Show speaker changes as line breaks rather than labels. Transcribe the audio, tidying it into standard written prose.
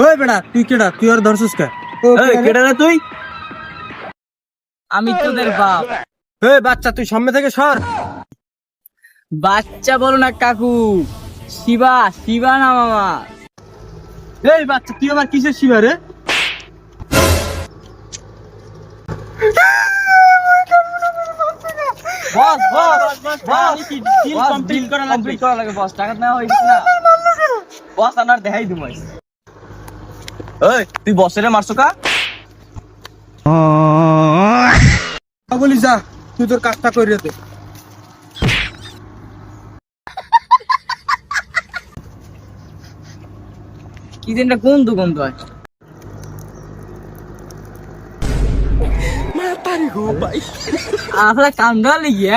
ওই বেটা তুই কেডা, তুই আর ধরছিস কে? কেডা রে তুই?
আমি তোদের বাপ।
এই বাচ্চা তুই সামনে থেকে সর।
বাচ্চা বলো না কাকু, শিবা, শিবা নাম আমার।
এই বাচ্চা তুই আবার কিসের শিবা রে?
বস বস বস ডিল কমপ্লিট করা লাগে বস, টাকা নেওয়া হইছে না বস, আমার দেখাই দিমু।
এই তুই বসেরে মারছো কা? বলি যা, তুই তোর কাজটা কইরে দে।
কি দিনটা কোন দোকান তো আছে? আপনার কামড়া লেগে